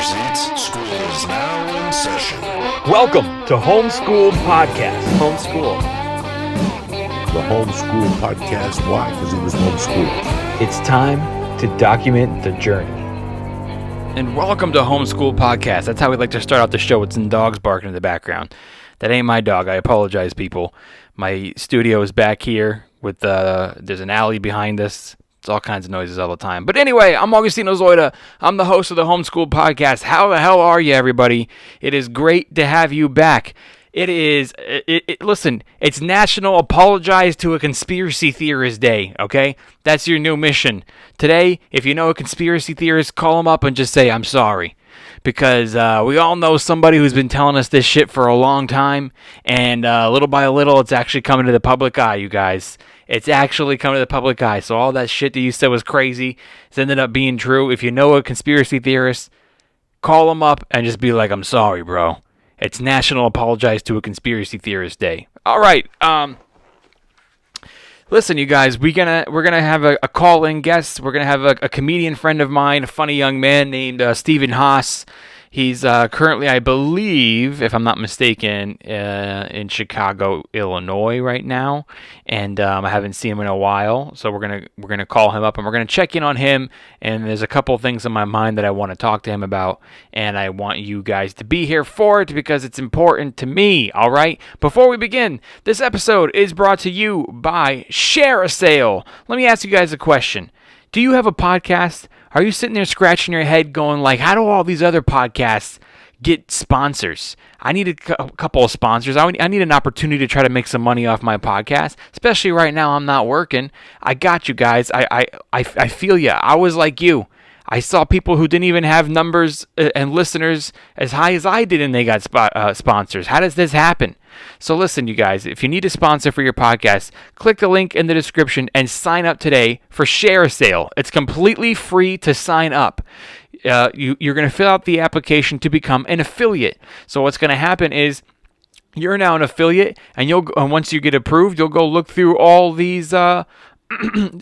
presents School is Now in Session. Welcome to Homeschooled Podcast. Homeschool. The homeschool podcast. Why? Because he was homeschooled. It's time to document the journey. And welcome to Homeschool Podcast. That's how we like to start out the show with some dogs barking in the background. That ain't my dog. I apologize, people. My studio is back here with there's an alley behind us. It's all kinds of noises all the time. But anyway, I'm Agostino Zoida. I'm the host of the Homeschool Podcast. How the hell are you, everybody? It is great to have you back. Listen, it's National Apologize to a Conspiracy Theorist Day, okay? That's your new mission. Today, if you know a conspiracy theorist, call them up and just say, I'm sorry. Because we all know somebody who's been telling us this shit for a long time, and little by little, it's actually coming to the public eye, you guys. It's actually coming to the public eye. So all that shit that you said was crazy has ended up being true. If you know a conspiracy theorist, call them up and just be like, I'm sorry, bro. It's National Apologize to a Conspiracy Theorist Day. All right. Listen, you guys, we're gonna have a call-in guest. We're gonna have a comedian friend of mine, a funny young man named Stephen Haas. He's currently, I believe, if I'm not mistaken, in Chicago, Illinois right now, and I haven't seen him in a while. So we're gonna call him up and we're gonna check in on him. And there's a couple of things in my mind that I want to talk to him about, and I want you guys to be here for it because it's important to me. All right. Before we begin, this episode is brought to you by Share a Sale. Let me ask you guys a question. Do you have a podcast? Are you sitting there scratching your head going like, how do all these other podcasts get sponsors? I need a couple of sponsors. I need an opportunity to try to make some money off my podcast, especially right now I'm not working. I got you guys. I feel you. I was like you. I saw people who didn't even have numbers and listeners as high as I did, and they got sponsors. How does this happen? So listen, you guys, if you need a sponsor for your podcast, click the link in the description and sign up today for Share a Sale. It's completely free to sign up. You're going to fill out the application to become an affiliate. So what's going to happen is you're now an affiliate, and once you get approved, you'll go look through all these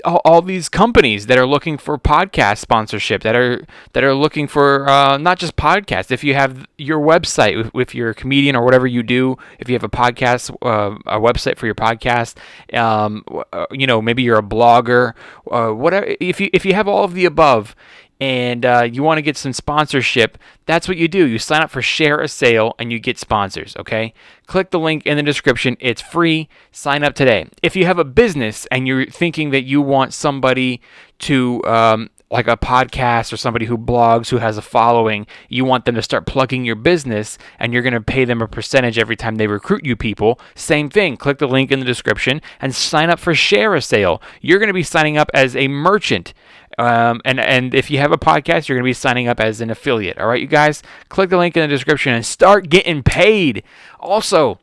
all these companies that are looking for podcast sponsorship, that are looking for not just podcasts. If you have your website, if you're a comedian or whatever you do, if you have a podcast, a website for your podcast, maybe you're a blogger, whatever. If you have all of the above, and you want to get some sponsorship, that's what you do. You sign up for Share a Sale, and you get sponsors, okay? Click the link in the description. It's free. Sign up today. If you have a business and you're thinking that you want somebody to, like a podcast or somebody who blogs, who has a following, you want them to start plugging your business, and you're going to pay them a percentage every time they recruit you people, same thing. Click the link in the description and sign up for Share a Sale. You're going to be signing up as a merchant. And if you have a podcast, you're going to be signing up as an affiliate. All right, you guys, click the link in the description and start getting paid. Also,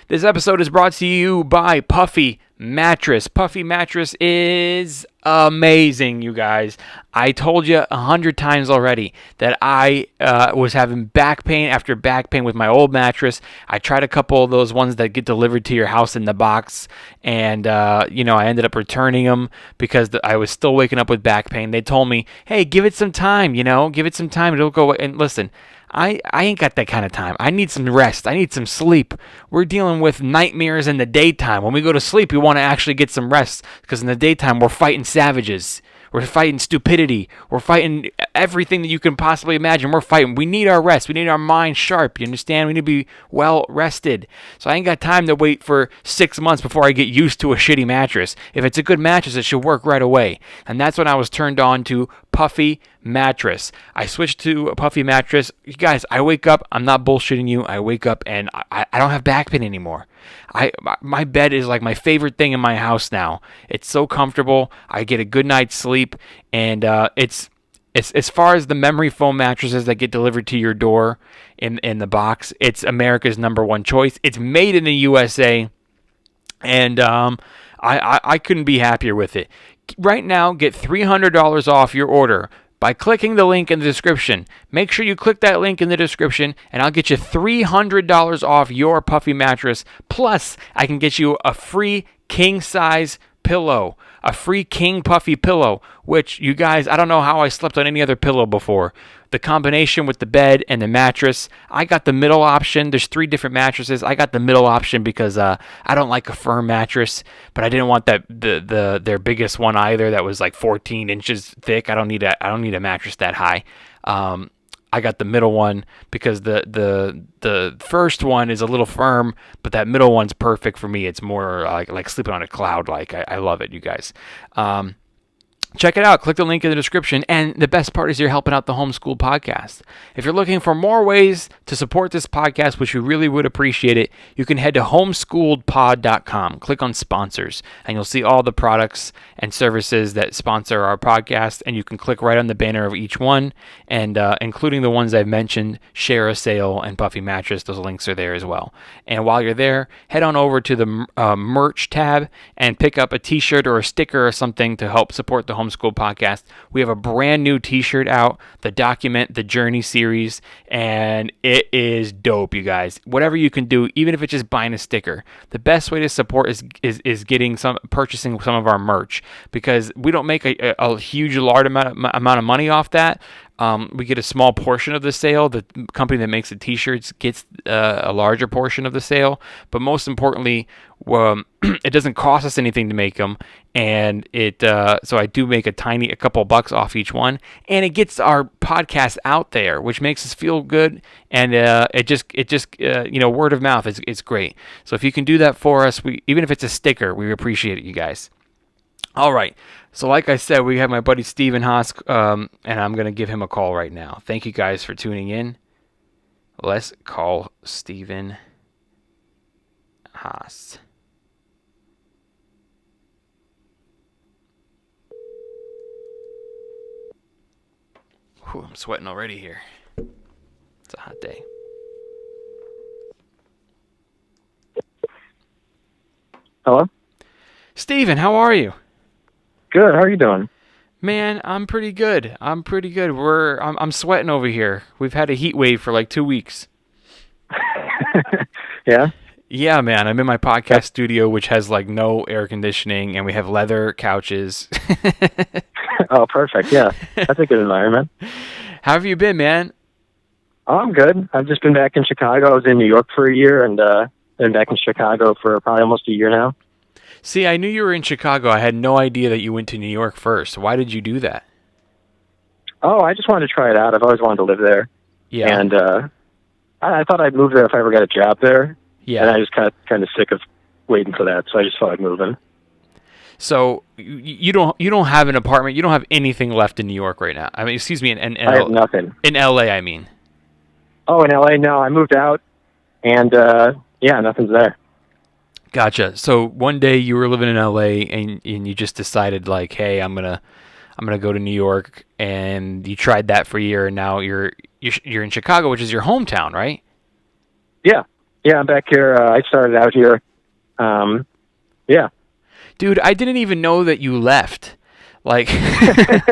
this episode is brought to you by Puffy Mattress. Puffy Mattress is amazing, you guys. I told you 100 times already that I was having back pain after back pain with my old mattress. I tried a couple of those ones that get delivered to your house in the box, and I ended up returning them because I was still waking up with back pain. They told me, hey, give it some time, give it some time. It'll go away. And listen, I ain't got that kind of time. I need some rest. I need some sleep. We're dealing with nightmares in the daytime. When we go to sleep, we want to actually get some rest, because in the daytime, we're fighting savages. We're fighting stupidity. We're fighting everything that you can possibly imagine. We're fighting. We need our rest. We need our mind sharp. You understand? We need to be well rested. So I ain't got time to wait for 6 months before I get used to a shitty mattress. If it's a good mattress, it should work right away. And that's when I was turned on to Puffy Mattress. I switched to a Puffy Mattress. You guys, I wake up. I'm not bullshitting you. I wake up and I don't have back pain anymore. My bed is like my favorite thing in my house now. It's so comfortable. I get a good night's sleep, and it's as far as the memory foam mattresses that get delivered to your door in the box, it's America's number one choice. It's made in the USA, and I couldn't be happier with it. Right now, get $300 off your order by clicking the link in the description. Make sure you click that link in the description, and I'll get you $300 off your Puffy mattress. Plus, I can get you a free king-size pillow. a free king puffy pillow, which you guys, I don't know how I slept on any other pillow before. The combination with the bed and the mattress, I got the middle option. There's 3 different mattresses. I got the middle option because I don't like a firm mattress, but I didn't want their biggest one either. That was like 14 inches thick. I don't need a mattress that high. I got the middle one because the first one is a little firm, but that middle one's perfect for me. It's more like sleeping on a cloud. I love it, you guys. Check it out. Click the link in the description. And the best part is you're helping out the Homeschool Podcast. If you're looking for more ways to support this podcast, which we really would appreciate it, you can head to homeschooledpod.com. Click on sponsors, and you'll see all the products and services that sponsor our podcast. And you can click right on the banner of each one, and including the ones I've mentioned, Share a Sale and Puffy Mattress. Those links are there as well. And while you're there, head on over to the merch tab and pick up a t-shirt or a sticker or something to help support the Homeschool Podcast. We have a brand new t-shirt out, the Document the Journey series, and it is dope, you guys. Whatever you can do, even if it's just buying a sticker, the best way to support is purchasing some of our merch, because we don't make a huge large amount of money off that. We get a small portion of the sale. The company that makes the t-shirts gets a larger portion of the sale. But most importantly, it doesn't cost us anything to make them, and so I do make a couple bucks off each one, and it gets our podcast out there, which makes us feel good, and it just word of mouth is great. So if you can do that for us, even if it's a sticker, we appreciate it, you guys. All right. So like I said, we have my buddy Stephen Haas, and I'm going to give him a call right now. Thank you guys for tuning in. Let's call Stephen Haas. Whew, I'm sweating already here. It's a hot day. Hello? Stephen, how are you? Good. How are you doing? Man, I'm pretty good. I'm sweating over here. We've had a heat wave for like 2 weeks. Yeah? Yeah, man. I'm in my podcast studio, which has like no air conditioning, and we have leather couches. Oh, perfect. Yeah. That's a good environment. How have you been, man? Oh, I'm good. I've just been back in Chicago. I was in New York for a year, and been back in Chicago for probably almost a year now. See, I knew you were in Chicago. I had no idea that you went to New York first. Why did you do that? Oh, I just wanted to try it out. I've always wanted to live there. Yeah. And I thought I'd move there if I ever got a job there. Yeah. And I just kind of sick of waiting for that, so I just thought I'd move in. So you don't have an apartment. You don't have anything left in New York right now. I mean, excuse me, in I have nothing. In LA, I mean. Oh, in LA? No, I moved out, and nothing's there. Gotcha. So one day you were living in LA, and you just decided like, hey, I'm gonna go to New York, and you tried that for a year, and now you're in Chicago, which is your hometown, right? Yeah. Yeah, I'm back here. I started out here. Yeah. Dude, I didn't even know that you left. Like, yeah,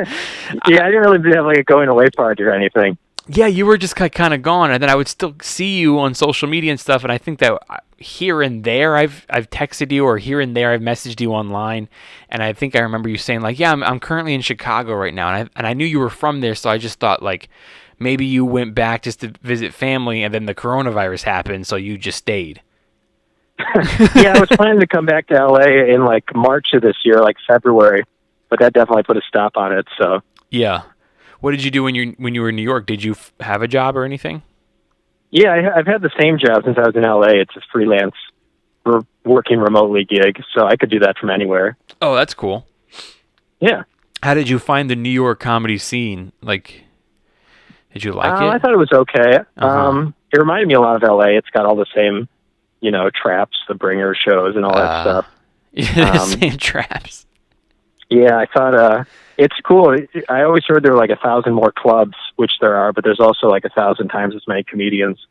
I didn't really have like a going away party or anything. Yeah, you were just kind of gone, and then I would still see you on social media and stuff, and I think that here and there I've texted you, or here and there I've messaged you online, and I think I remember you saying like, yeah, I'm currently in Chicago right now, and I knew you were from there, so I just thought like maybe you went back just to visit family, and then the coronavirus happened, so you just stayed. Yeah, I was planning to come back to LA in like March of this year, like February, but that definitely put a stop on it. So yeah. What did you do when you were in New York? Did you have a job or anything? Yeah, I've had the same job since I was in LA. It's a freelance, working remotely gig, so I could do that from anywhere. Oh, that's cool. Yeah. How did you find the New York comedy scene? Like, did you like it? I thought it was okay. Uh-huh. It reminded me a lot of LA. It's got all the same, traps, the bringer shows and all that stuff. Yeah, the same traps. Yeah, I thought it's cool. I always heard there were like 1,000 more clubs, which there are, but there's also like 1,000 times as many comedians.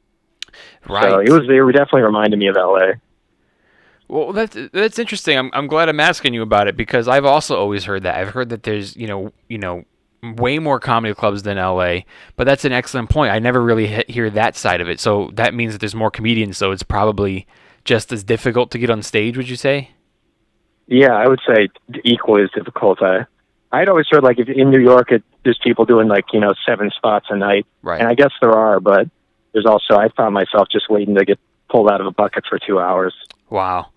Right. So they were definitely reminded me of LA. Well, that's interesting. I'm glad I'm asking you about it, because I've also always heard that. I've heard that there's way more comedy clubs than LA, but that's an excellent point. I never really hear that side of it. So that means that there's more comedians, so it's probably just as difficult to get on stage, would you say? Yeah, I would say equally as difficult. I'd always heard like if in New York, there's people doing like 7 spots a night, Right. and I guess there are, but there's also I found myself just waiting to get pulled out of a bucket for 2 hours. Wow.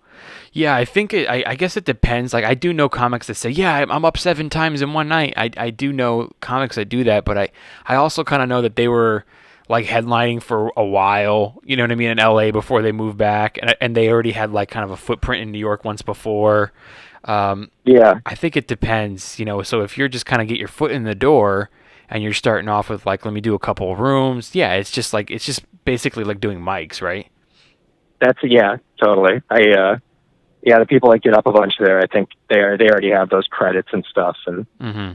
Yeah, I think I guess it depends. Like I do know comics that say, yeah, I'm up 7 times in one night. I do know comics that do that, but I also kind of know that they were like headlining for a while, you know what I mean, in LA before they moved back, and they already had like kind of a footprint in New York once before. Yeah, I think it depends, so if you're just kind of get your foot in the door and you're starting off with like, let me do a couple of rooms, yeah, it's just basically like doing mics, right? yeah, totally. The people that get up a bunch there, I think they already have those credits and stuff, and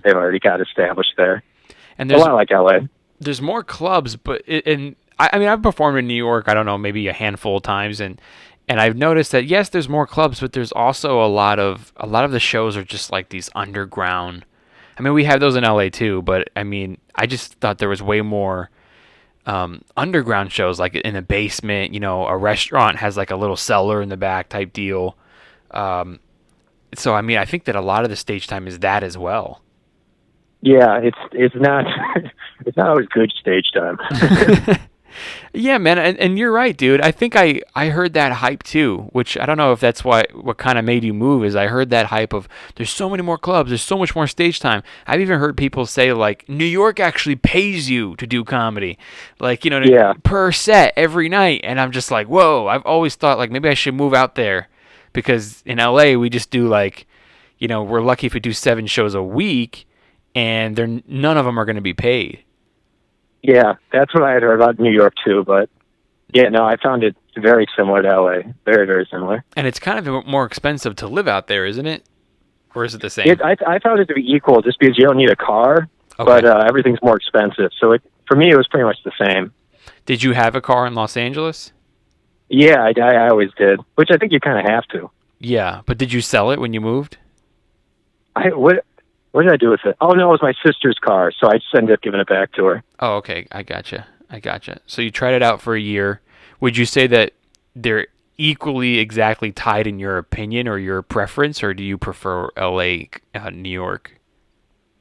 they've already got established there. And a lot like LA. There's more clubs, but I mean, I've performed in New York, I don't know, maybe a handful of times, and I've noticed that yes, there's more clubs, but there's also a lot of the shows are just like these underground. I mean, we have those in LA too, but I mean, I just thought there was way more underground shows, like in the basement. A restaurant has like a little cellar in the back type deal. So I mean, I think that a lot of the stage time is that as well. Yeah, it's not it's not always good stage time. Yeah, man, and you're right, dude. I think I heard that hype too, which I don't know if that's what kind of made you move. Is I heard that hype of there's so many more clubs, there's so much more stage time. I've even heard people say like New York actually pays you to do comedy, like per set every night, and I'm just like, whoa. I've always thought like maybe I should move out there, because in LA we just do like, we're lucky if we do 7 shows a week, and none of them are going to be paid. Yeah, that's what I had heard about New York too, but yeah, no, I found it very similar to LA. Very, very similar. And it's kind of more expensive to live out there, isn't it? Or is it the same? I found it to be equal just because you don't need a car, okay. But everything's more expensive. So for me, it was pretty much the same. Did you have a car in Los Angeles? Yeah, I always did, which I think you kind of have to. Yeah, but did you sell it when you moved? What did I do with it? Oh, no, it was my sister's car, so I just ended up giving it back to her. Oh, okay. I gotcha. So you tried it out for a year. Would you say that they're equally exactly tied in your opinion or your preference, or do you prefer LA, New York?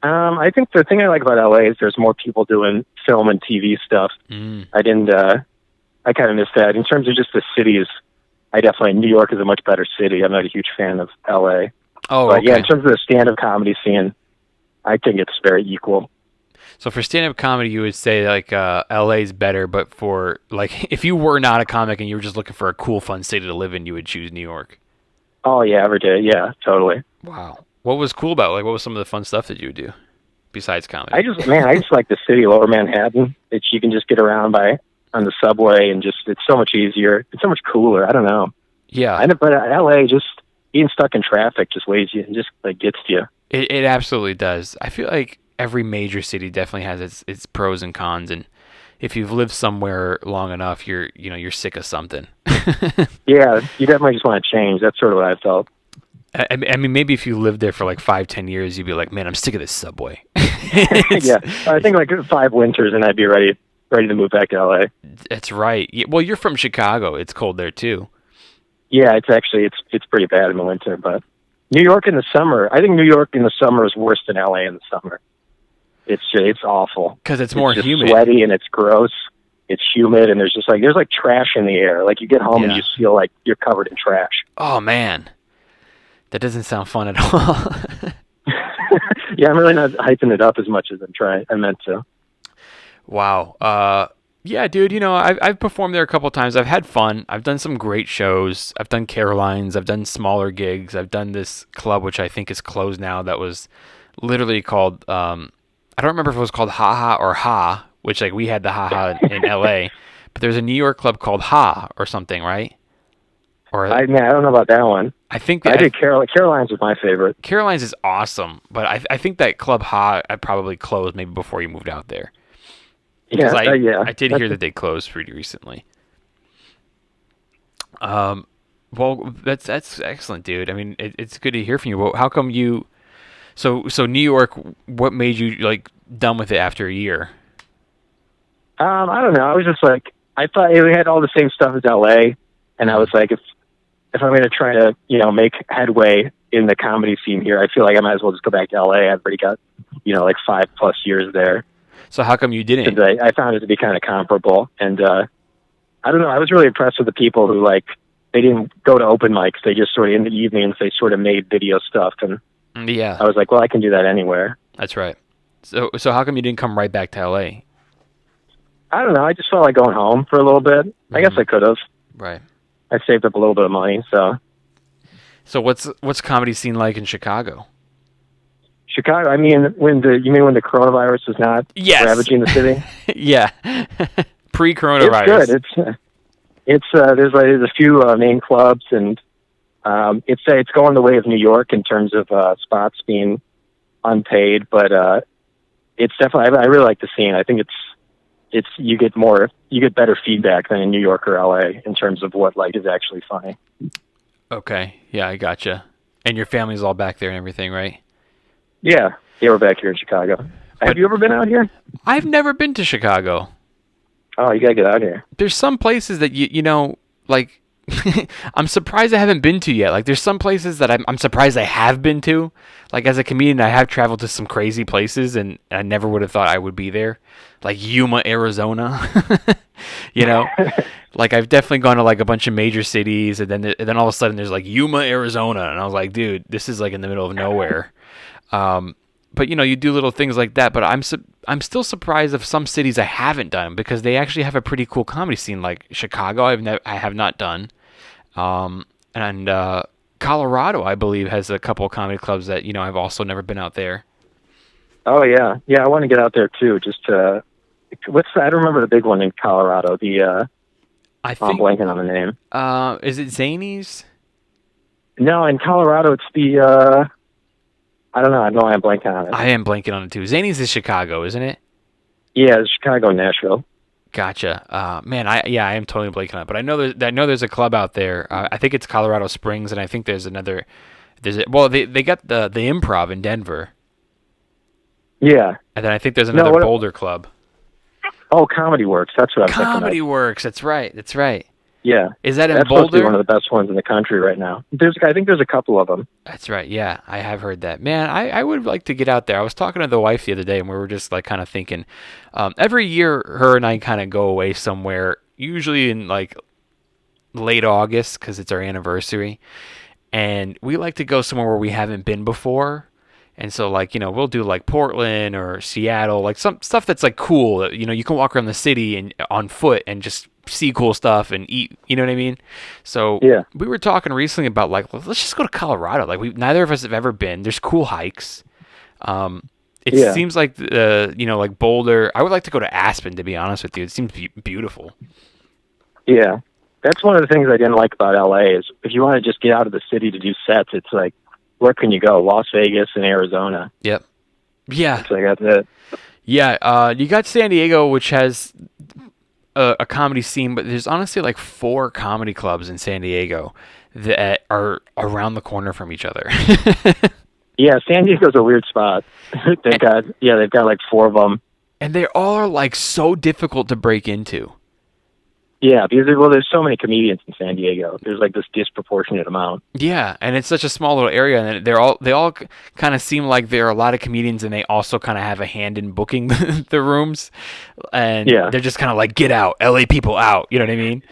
I think the thing I like about LA is there's more people doing film and TV stuff. I kind of miss that. In terms of just the cities, New York is a much better city. I'm not a huge fan of LA. Oh, but okay. Yeah, in terms of the stand-up comedy scene, I think it's very equal. So for stand-up comedy, you would say like LA's better, but for like if you were not a comic and you were just looking for a cool, fun city to live in, you would choose New York. Oh yeah, every day. Yeah, totally. Wow. What was cool about what was some of the fun stuff that you would do besides comedy? I just like the city, Lower Manhattan. You can just get around on the subway, and it's so much easier. It's so much cooler. I don't know. Yeah. But LA, just being stuck in traffic just weighs you and just like gets to you. It absolutely does. I feel like every major city definitely has its pros and cons, and if you've lived somewhere long enough, you're sick of something. Yeah, you definitely just want to change. That's sort of what I felt. I mean, maybe if you lived there for like 5-10 years, you'd be like, man, I'm sick of this subway. Yeah, I think like 5 winters, and I'd be ready to move back to LA. That's right. Well, you're from Chicago. It's cold there too. Yeah, it's pretty bad in the winter, but New York in the summer. I think New York in the summer is worse than LA in the summer. It's awful because it's more humid, sweaty, and it's gross. It's humid, and there's trash in the air. Like you get home and you just feel like you're covered in trash. Oh man, that doesn't sound fun at all. Yeah, I'm really not hyping it up as much as I meant to. Wow. Yeah, dude, I've performed there a couple times. I've had fun. I've done some great shows. I've done Caroline's. I've done smaller gigs. I've done this club, which I think is closed now, that was literally called, I don't remember if it was called Ha Ha or Ha, which like we had the Ha Ha in LA, but there's a New York club called Ha or something, right? Or I don't know about that one. I think I did Caroline's was my favorite. Caroline's is awesome, but I think that club Ha I probably closed maybe before you moved out there. Yeah, I did hear that they closed pretty recently. Well, that's excellent, dude. I mean, it's good to hear from you. Well, how come you? So New York, what made you like done with it after a year? I don't know. I was just like, I thought it had all the same stuff as LA, and I was like, if I'm going to try to make headway in the comedy scene here. I feel like I might as well just go back to LA. I've already got, like 5+ years there. So how come you didn't? I found it to be kind of comparable. And I don't know, I was really impressed with the people who, like, they didn't go to open mics. They just sort of, in the evenings, they sort of made video stuff. And yeah, I was like, well, I can do that anywhere. that's right. So how come you didn't come right back to LA? I don't know. I just felt like going home for a little bit. I guess I could have. Right. I saved up a little bit of money, so. So what's comedy scene like in Chicago? Chicago, I mean, when the coronavirus is not ravaging the city? Yeah. Pre-coronavirus. It's good. There's a few main clubs, and it's going the way of New York in terms of spots being unpaid, but it's definitely, I really like the scene. I think it's you get better feedback than in New York or LA in terms of what, like, is actually funny. Okay. Yeah, I gotcha. And your family's all back there and everything, right? Yeah, we're back here in Chicago. Have you ever been out here? I've never been to Chicago. Oh, you gotta get out here. There's some places that you know, like, I'm surprised I haven't been to yet. Like, there's some places that I'm surprised I have been to. Like, as a comedian, I have traveled to some crazy places, and I never would have thought I would be there. Like Yuma, Arizona. Like, I've definitely gone to, like, a bunch of major cities, and then all of a sudden there's, like, Yuma, Arizona, and I was like, dude, this is, like, in the middle of nowhere. But you do little things like that. But I'm still surprised of some cities I haven't done, because they actually have a pretty cool comedy scene. Like Chicago, I have not done, and Colorado, I believe, has a couple of comedy clubs that I've also never been out there. Oh yeah, I want to get out there too. Just I don't remember the big one in Colorado. I'm blanking on the name. Is it Zany's? No, in Colorado it's the. I don't know. I know I'm blanking on it. I am blanking on it too. Zany's is Chicago, isn't it? Yeah, it's Chicago, Nashville. Gotcha. Man, I am totally blanking on it. But I know there's a club out there. I think it's Colorado Springs, and I think there's another. They got the Improv in Denver. Yeah. And then I think there's another Boulder club. Oh, Comedy Works. That's what I'm thinking of. Comedy Works. That's right. Yeah. Is that in That's Boulder? supposed to be one of the best ones in the country right now. I think there's a couple of them. That's right. Yeah, I have heard that. Man, I would like to get out there. I was talking to the wife the other day, and we were just like kind of thinking, every year her and I kind of go away somewhere, usually in like late August because it's our anniversary, and we like to go somewhere where we haven't been before. And so, like, we'll do like Portland or Seattle, like some stuff that's like cool. You can walk around the city and on foot and just see cool stuff and eat. You know what I mean? So yeah, we were talking recently about like, let's just go to Colorado. Like, neither of us have ever been. There's cool hikes. It seems like like Boulder. I would like to go to Aspen, to be honest with you. It seems beautiful. Yeah, that's one of the things I didn't like about LA is if you want to just get out of the city to do sets, it's like, where can you go? Las Vegas and Arizona. Yep. Yeah. So that's it. Yeah. You got San Diego, which has a comedy scene, but there's honestly like 4 comedy clubs in San Diego that are around the corner from each other. Yeah, San Diego's a weird spot. they've got like 4 of them. And they all are like so difficult to break into. Yeah, because there's so many comedians in San Diego. There's like this disproportionate amount. Yeah, and it's such a small little area, and they all kind of seem like there are a lot of comedians, and they also kind of have a hand in booking the rooms, and they're just kind of like, get out, LA people out. You know what I mean?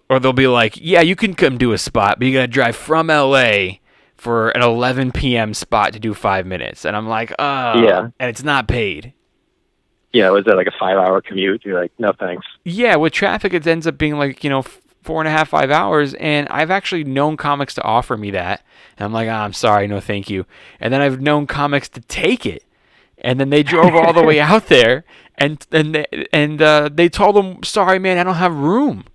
or they'll be like, yeah, you can come do a spot, but you gotta drive from LA for an 11 p.m. spot to do 5 minutes, and I'm like, and it's not paid. Yeah, was that like a 5-hour commute? You're like, no thanks. Yeah, with traffic, it ends up being like, 4.5, 5 hours. And I've actually known comics to offer me that. And I'm like, I'm sorry, no thank you. And then I've known comics to take it. And then they drove all the way out there. And they told them, sorry, man, I don't have room.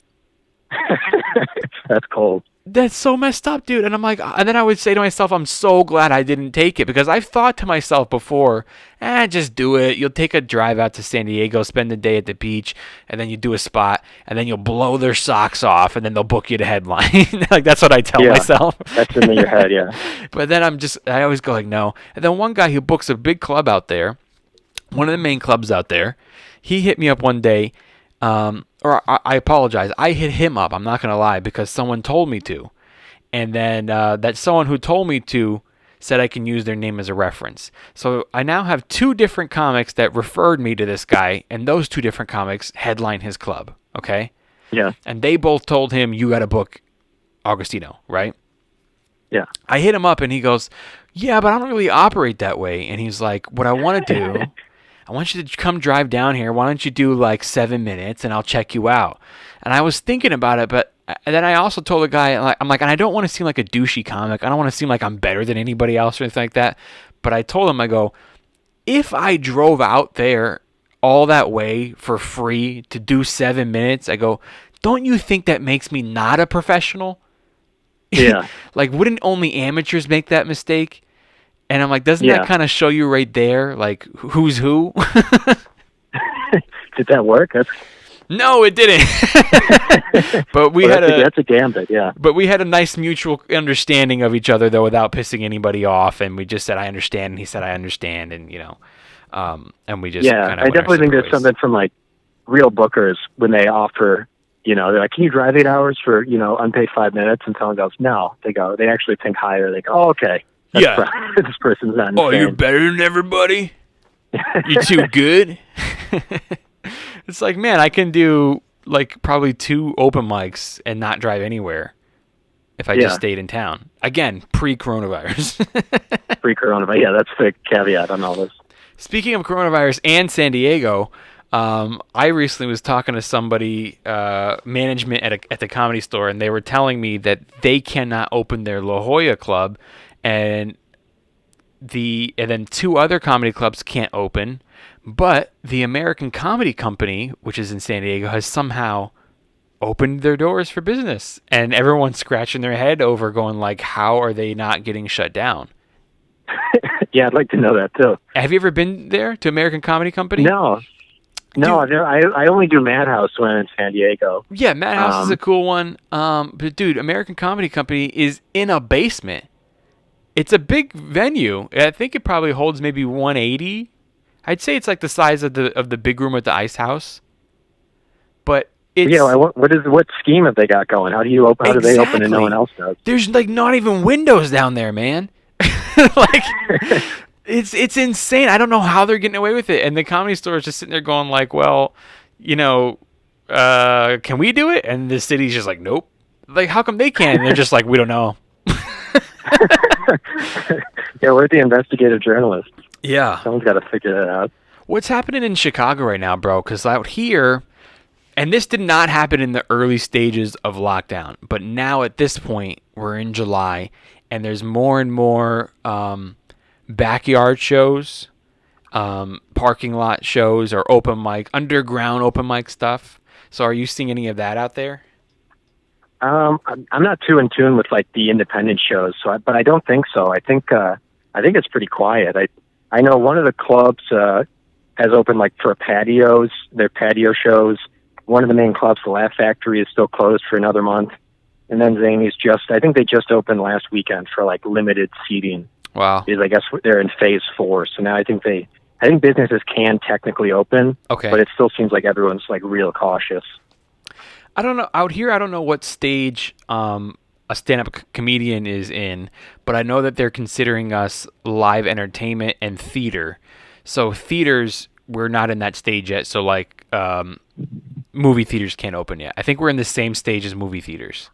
That's cold. That's so messed up, dude. And I'm like, and then I would say to myself, I'm so glad I didn't take it, because I've thought to myself before, just do it. You'll take a drive out to San Diego, spend the day at the beach, and then you do a spot, and then you'll blow their socks off, and then they'll book you to headline. Like, that's what I tell myself. That's in your head, yeah. But then I always go like, no. And then one guy who books a big club out there, one of the main clubs out there, he hit me up one day. Or I apologize. I hit him up. I'm not going to lie, because someone told me to. and then that someone who told me to said I can use their name as a reference. So I now have 2 different comics that referred me to this guy, and those 2 different comics headline his club, okay? Yeah. And they both told him, you got to book Agostino, right? Yeah. I hit him up, and he goes, yeah, but I don't really operate that way. And he's like, what I want to do, I want you to come drive down here. Why don't you do like 7 minutes, and I'll check you out? And I was thinking about it, but then I also told the guy, I'm like, and I don't want to seem like a douchey comic. I don't want to seem like I'm better than anybody else or anything like that. But I told him, I go, if I drove out there all that way for free to do 7 minutes, I go, don't you think that makes me not a professional? Yeah. Like, wouldn't only amateurs make that mistake? And I'm like, doesn't that kind of show you right there, like, who's who? Did that work? No, it didn't. But that's a gambit, yeah. But we had a nice mutual understanding of each other, though, without pissing anybody off. And we just said, I understand. And he said, I understand. And, and we just kind of I definitely think there's something from, like, real bookers when they offer, they're like, can you drive 8 hours for, unpaid 5 minutes? And someone goes, no. They actually think higher. They go, oh, okay. This person's not insane. Oh, you're better than everybody? You're too good? It's like, man, I can do like probably 2 open mics and not drive anywhere if I just stayed in town. Again, pre-coronavirus. Pre-coronavirus, yeah, that's the caveat on all this. Speaking of coronavirus and San Diego, I recently was talking to somebody, management at the Comedy Store, and they were telling me that they cannot open their La Jolla club, and then 2 other comedy clubs can't open. But the American Comedy Company, which is in San Diego, has somehow opened their doors for business. And everyone's scratching their head over going like, how are they not getting shut down? Yeah, I'd like to know that too. Have you ever been there to American Comedy Company? No, I only do Madhouse when I'm in San Diego. Yeah, Madhouse is a cool one. But dude, American Comedy Company is in a basement. It's a big venue. I think it probably holds maybe 180. I'd say it's like the size of the big room at the Ice House, but it's what scheme have they got going? How do you open? How do they open and no one else does? There's like not even windows down there, man. Like it's insane. I don't know how they're getting away with it. And the Comedy Store is just sitting there going like, well, can we do it? And the city's just like, nope. Like, how come they can? And they're just like, we don't know. Yeah, we're the investigative journalists. Yeah. Someone's got to figure that out. What's happening in Chicago right now, bro? Because out here, and this did not happen in the early stages of lockdown, but now at this point, we're in July, and there's more and more backyard shows, parking lot shows, or open mic, underground open mic stuff. So are you seeing any of that out there? I'm not too in tune with like the independent shows, but I don't think so. I think it's pretty quiet. I know one of the clubs has opened like for their patio shows. One of the main clubs, the Laugh Factory, is still closed for another month. And then Zany's I think they just opened last weekend for like limited seating. Wow. Because I guess they're in phase 4. So now I think businesses can technically open. Okay. But it still seems like everyone's like real cautious. I don't know. Out here, I don't know what stage a stand-up comedian is in, but I know that they're considering us live entertainment and theater. So theaters, we're not in that stage yet. So like movie theaters can't open yet. I think we're in the same stage as movie theaters.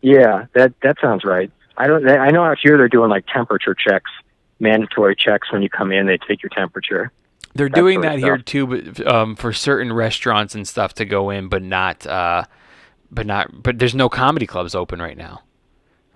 Yeah, that sounds right. I know out here they're doing like temperature checks, mandatory checks when you come in. They take your temperature. They're doing that here too, but for certain restaurants and stuff to go in, but there's no comedy clubs open right now.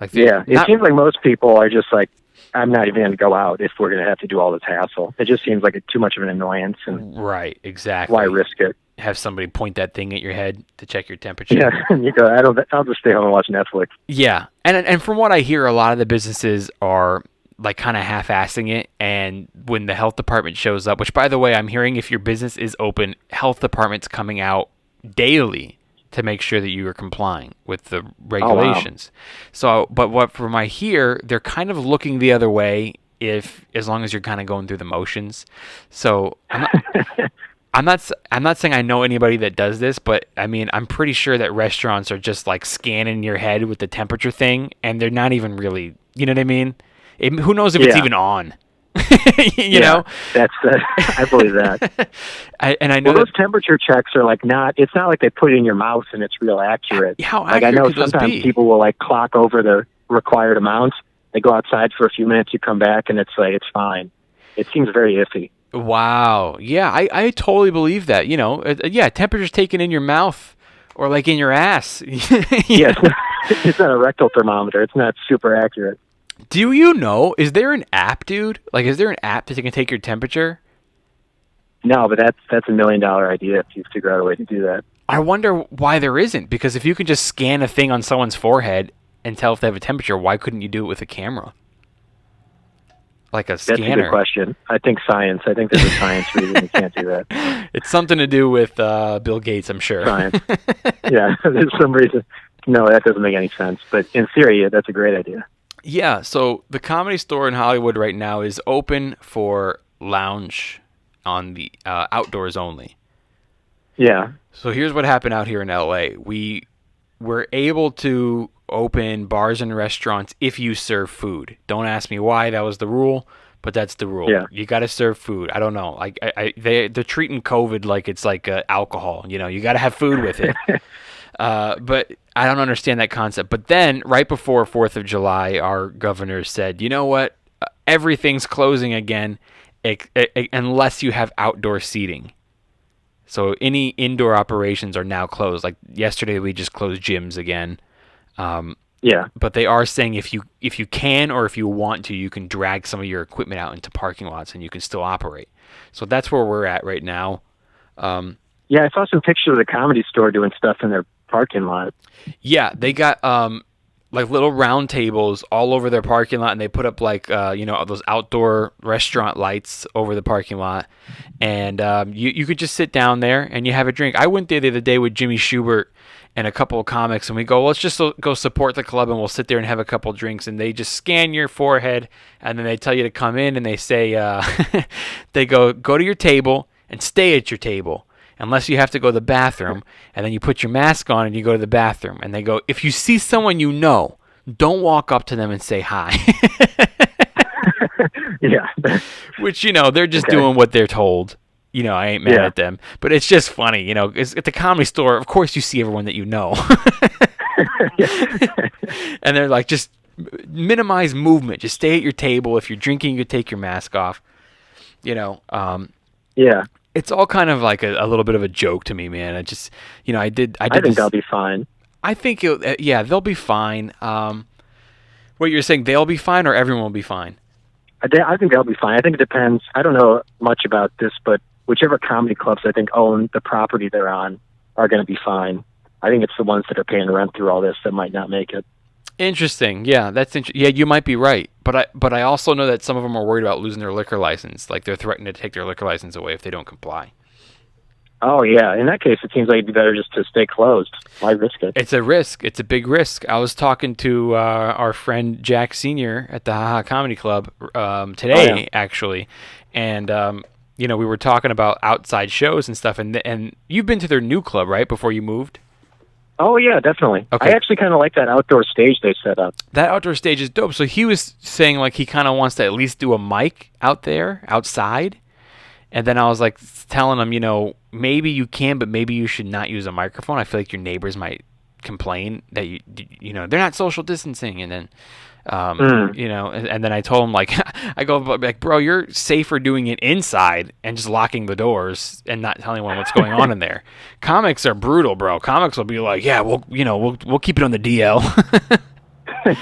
Like, it seems like most people are just like, I'm not even going to go out if we're going to have to do all this hassle. It just seems like too much of an annoyance. And right, exactly. Why risk it? Have somebody point that thing at your head to check your temperature. Yeah, you go, I'll just stay home and watch Netflix. Yeah, and from what I hear, a lot of the businesses are like kind of half-assing it, and when the health department shows up, which by the way, I'm hearing if your business is open, health department's coming out daily to make sure that you are complying with the regulations. Oh, wow. So, but what from I hear, they're kind of looking the other way as long as you're kind of going through the motions. So I'm not saying I know anybody that does this, but I mean, I'm pretty sure that restaurants are just like scanning your head with the temperature thing, and they're not even really, you know what I mean? Who knows if it's even on? you know? That's I believe that. I know those temperature checks are like it's not like they put it in your mouth and it's real accurate. How like accurate I know could those sometimes be? people will like clock over the required amount. They go outside for a few minutes, you come back, and it's like it's fine. It seems very iffy. Wow. Yeah, I totally believe that. You know, temperature's taken in your mouth or like in your ass. Yes, it's not a rectal thermometer. It's not super accurate. Do you know? Is there an app, dude? Like, is there an app that can take your temperature? No, but that's $1 million idea if you figure out a way to do that. I wonder why there isn't. Because if you can just scan a thing on someone's forehead and tell if they have a temperature, why couldn't you do it with a camera? Like a scanner. That's a good question. I think science. I think there's a science reason you can't do that. It's something to do with Bill Gates, I'm sure. Science. Yeah, there's some reason. No, that doesn't make any sense. But in theory, that's a great idea. Yeah, so the Comedy Store in Hollywood right now is open for lounge on the outdoors only. Yeah. So here's what happened out here in LA. We were able to open bars and restaurants if you serve food. Don't ask me why. That was the rule, but that's the rule. Yeah. You got to serve food. I don't know. Like they're treating COVID like it's like alcohol. You know, you got to have food with it. But I don't understand that concept. But then right before 4th of July, our governor said, you know what? Everything's closing again unless you have outdoor seating. So any indoor operations are now closed. Like yesterday, we just closed gyms again. Yeah. But they are saying if you can or if you want to, you can drag some of your equipment out into parking lots and you can still operate. So that's where we're at right now. Yeah, I saw some pictures of the Comedy Store doing stuff in their parking lot. Yeah, they got like little round tables all over their parking lot, and they put up like those outdoor restaurant lights over the parking lot, and you could just sit down there and you have a drink. I went there the other day with Jimmy Schubert and a couple of comics, and we go, let's just go support the club, and we'll sit there and have a couple of drinks, and they just scan your forehead, and then they tell you to come in, and they say they go to your table and stay at your table unless you have to go to the bathroom, and then you put your mask on and you go to the bathroom. And they go, if you see someone you know, don't walk up to them and say hi. Yeah. Which, they're just doing what they're told. I ain't mad at them. But it's just funny, it's at the Comedy Store, of course you see everyone that you know. And they're like, just minimize movement. Just stay at your table. If you're drinking, you could take your mask off. Yeah. It's all kind of like a little bit of a joke to me, man. I just, I think they'll be fine. I think, they'll be fine. What you're saying, they'll be fine or everyone will be fine? I think they'll be fine. I think it depends. I don't know much about this, but whichever comedy clubs I think own the property they're on are going to be fine. I think it's the ones that are paying rent through all this that might not make it. Interesting. Yeah, that's interesting. Yeah, you might be right. But I also know that some of them are worried about losing their liquor license. Like they're threatening to take their liquor license away if they don't comply. Oh, yeah. In that case, it seems like it'd be better just to stay closed. Why risk it? It's a risk. It's a big risk. I was talking to our friend Jack Sr. at the Haha Comedy Club today, actually. And, we were talking about outside shows and stuff. And you've been to their new club, right, before you moved? Oh, yeah, definitely. Okay. I actually kind of like that outdoor stage they set up. That outdoor stage is dope. So he was saying, like, he kind of wants to at least do a mic out there, outside. And then I was, like, telling him, maybe you can, but maybe you should not use a microphone. I feel like your neighbors might complain that, they're not social distancing. And then, and then I told him, like, I go, like, bro, you're safer doing it inside and just locking the doors and not telling anyone what's going on in there. Comics are brutal, bro. Comics will be like, yeah, we'll keep it on the DL.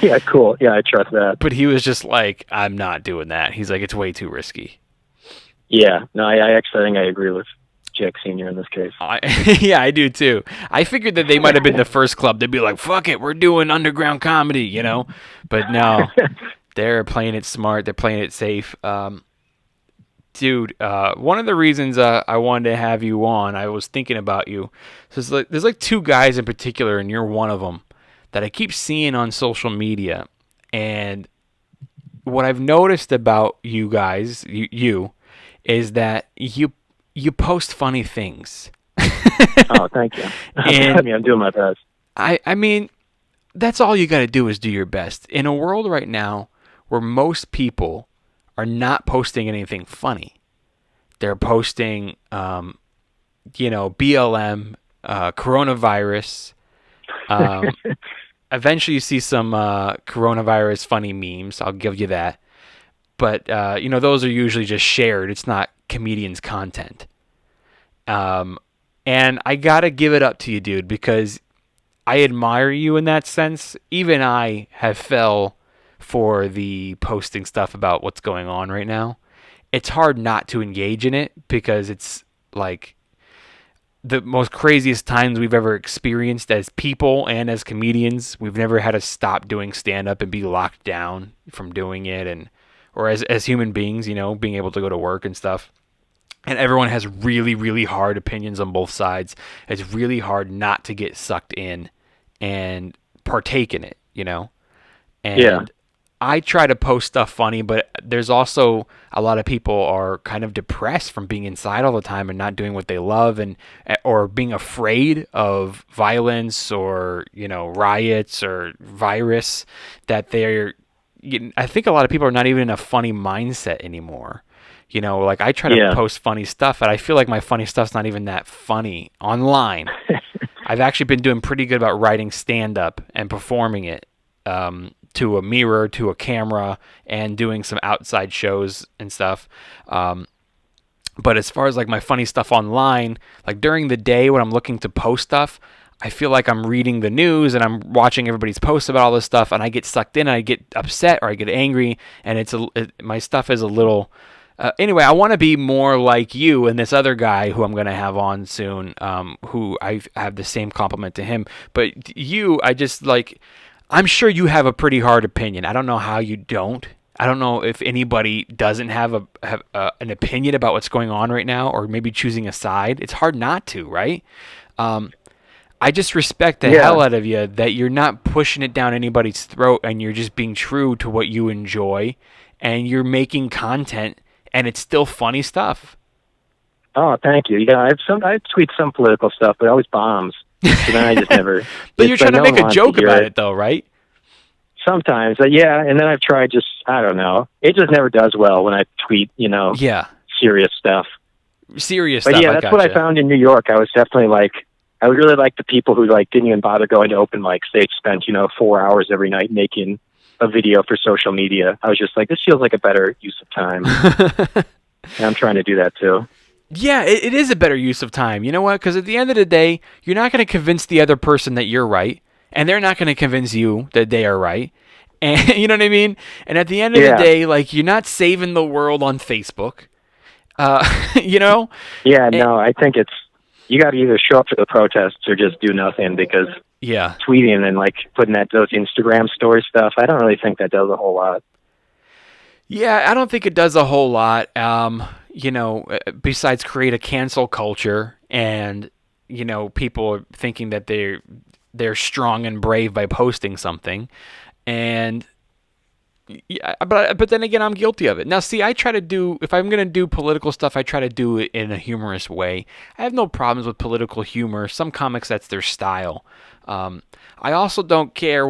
Yeah, cool. Yeah, I trust that. But he was just like, I'm not doing that. He's like, it's way too risky. Yeah, no, I actually think I agree with Jack Sr. in this case. Yeah, I do too. I figured that they might have been the first club to be like, fuck it, we're doing underground comedy, But no, they're playing it smart. They're playing it safe. Dude, one of the reasons I wanted to have you on, I was thinking about you. So there's like two guys in particular, and you're one of them, that I keep seeing on social media. And what I've noticed about you guys, you is that you post funny things. Oh, thank you. And I'm doing my best. I mean, that's all you got to do is do your best. In a world right now where most people are not posting anything funny, they're posting, BLM, coronavirus. Eventually, you see some coronavirus funny memes. I'll give you that. But, those are usually just shared. It's not comedians' content. And I got to give it up to you, dude, because I admire you in that sense. Even I have fell for the posting stuff about what's going on right now. It's hard not to engage in it because it's like the most craziest times we've ever experienced as people and as comedians. We've never had to stop doing stand-up and be locked down from doing it, or as human beings, being able to go to work and stuff. And everyone has really, really hard opinions on both sides. It's really hard not to get sucked in and partake in it, And Yeah. I try to post stuff funny, but there's also a lot of people are kind of depressed from being inside all the time and not doing what they love, or being afraid of violence or, riots or virus, that I think a lot of people are not even in a funny mindset anymore. Like I try to post funny stuff, and I feel like my funny stuff's not even that funny online. I've actually been doing pretty good about writing stand-up and performing it to a mirror, to a camera, and doing some outside shows and stuff. But as far as like my funny stuff online, like during the day when I'm looking to post stuff, I feel like I'm reading the news and I'm watching everybody's posts about all this stuff, and I get sucked in, and I get upset or I get angry, and my stuff is a little... anyway, I want to be more like you and this other guy who I'm going to have on soon, who I have the same compliment to him. But you, I'm sure you have a pretty hard opinion. I don't know how you don't. I don't know if anybody doesn't have an opinion about what's going on right now, or maybe choosing a side. It's hard not to, right? I just respect the hell out of you that you're not pushing it down anybody's throat, and you're just being true to what you enjoy, and you're making content. And it's still funny stuff. Oh, thank you. Yeah, I tweet some political stuff, but it always bombs. So then I just never. But you're trying to make a joke about it, though, right? Sometimes, yeah. And then I've tried I don't know. It just never does well when I tweet, serious stuff. But yeah, that's what I found in New York. I was definitely I would really like the people who didn't even bother going to open mics. They spent 4 hours every night making a video for social media. I was just like, this feels like a better use of time. And I'm trying to do that too. Yeah, it is a better use of time. You know what? Because at the end of the day, you're not going to convince the other person that you're right, and they're not going to convince you that they are right. And you know what I mean? And at the end of the day, you're not saving the world on Facebook. Yeah, no, I think you got to either show up to the protests or just do nothing, because tweeting and putting those Instagram story stuff, I don't really think that does a whole lot. Yeah, I don't think it does a whole lot. Besides create a cancel culture, and people are thinking that they're strong and brave by posting something, and but then again, I'm guilty of it. Now, see, I try to do, if I'm gonna do political stuff, I try to do it in a humorous way. I have no problems with political humor. Some comics, that's their style. I also don't care